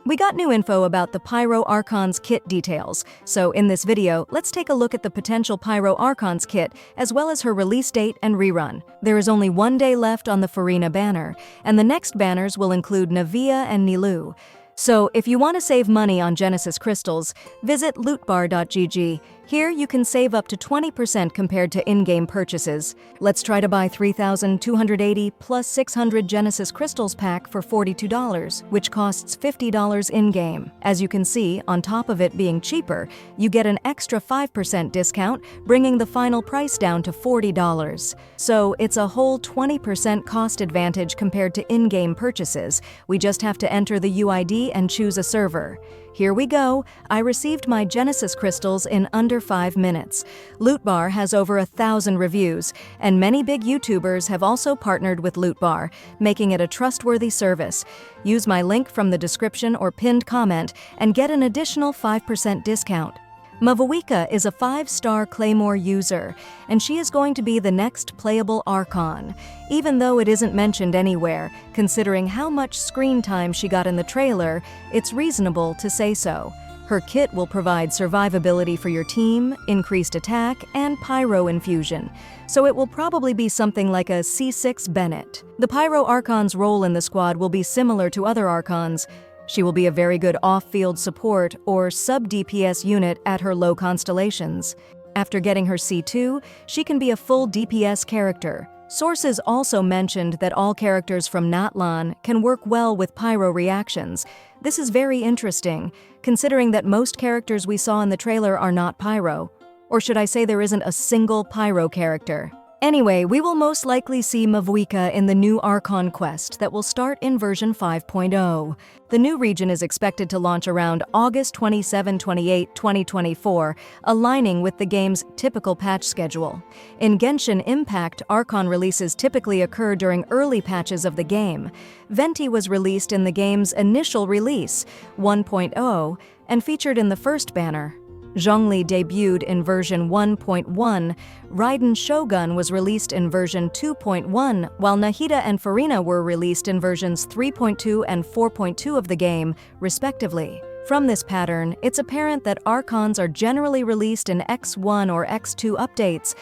We got new info about the Pyro Archon's kit details, so in this video, let's take a look at the potential Pyro Archon's kit, as well as her release date and rerun. There is only one day left on the Farina banner, and the next banners will include Navia and Nilu. So if you want to save money on Genesis crystals, visit lootbar.gg. Here you can save up to 20% compared to in-game purchases. Let's try to buy 3,280 plus 600 Genesis crystals pack for $42, which costs $50 in-game. As you can see, on top of it being cheaper, you get an extra 5% discount, bringing the final price down to $40. So it's a whole 20% cost advantage compared to in-game purchases. We just have to enter the UID and choose a server. Here we go. I received my Genesis crystals in under 5 minutes. Lootbar has over 1,000 reviews, and many big YouTubers have also partnered with Lootbar, making it a trustworthy service. Use my link from the description or pinned comment and get an additional 5% discount. Mavuika is a 5-star claymore user, and she is going to be the next playable Archon, even though it isn't mentioned anywhere. Considering how much screen time she got in the trailer, it's reasonable to say so. Her kit will provide survivability for your team, increased attack, and pyro infusion, so it will probably be something like a C6 Bennett. The Pyro Archon's role in the squad will be similar to other Archons. She will be a very good off-field support or sub-DPS unit at her low constellations. After getting her C2, she can be a full DPS character. Sources also mentioned that all characters from Natlan can work well with pyro reactions. This is very interesting, considering that most characters we saw in the trailer are not pyro. Or should I say there isn't a single pyro character? Anyway, we will most likely see Mavuika in the new Archon quest that will start in version 5.0. The new region is expected to launch around August 27-28, 2024, aligning with the game's typical patch schedule. In Genshin Impact, Archon releases typically occur during early patches of the game. Venti was released in the game's initial release, 1.0, and featured in the first banner. Zhongli debuted in version 1.1, Raiden Shogun was released in version 2.1, while Nahida and Farina were released in versions 3.2 and 4.2 of the game, respectively. From this pattern, it's apparent that Archons are generally released in X1 or X2 updates.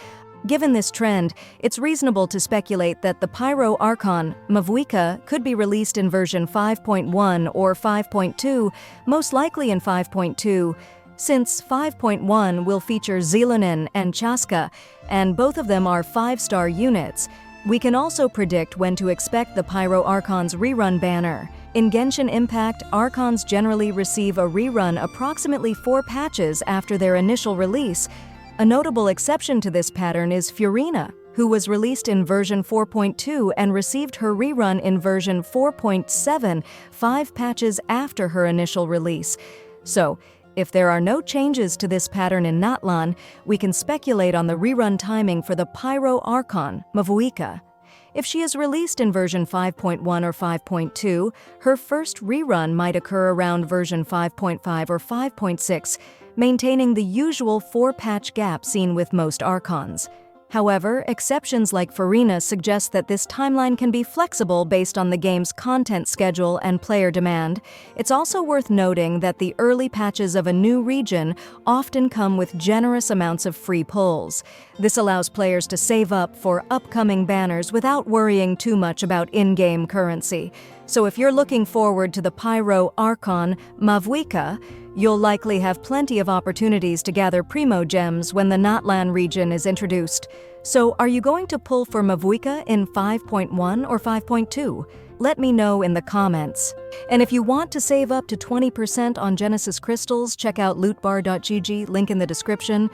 Given this trend, it's reasonable to speculate that the Pyro Archon, Mavuika, could be released in version 5.1 or 5.2, most likely in 5.2. Since 5.1 will feature Zilunin and Chaska, and both of them are 5-star units, we can also predict when to expect the Pyro Archon's rerun banner. In Genshin Impact, Archons generally receive a rerun approximately 4 patches after their initial release. A notable exception to this pattern is Furina, who was released in version 4.2 and received her rerun in version 4.7, 5 patches after her initial release. So, if there are no changes to this pattern in Natlan, we can speculate on the rerun timing for the Pyro Archon, Mavuika. If she is released in version 5.1 or 5.2, her first rerun might occur around version 5.5 or 5.6, maintaining the usual 4-patch gap seen with most Archons. However, exceptions like Farina suggest that this timeline can be flexible based on the game's content schedule and player demand. It's also worth noting that the early patches of a new region often come with generous amounts of free pulls. This allows players to save up for upcoming banners without worrying too much about in-game currency. So if you're looking forward to the Pyro Archon, Mavuika, you'll likely have plenty of opportunities to gather Primo Gems when the Natlan region is introduced. So are you going to pull for Mavuika in 5.1 or 5.2? Let me know in the comments. And if you want to save up to 20% on Genesis crystals, check out lootbar.gg, link in the description.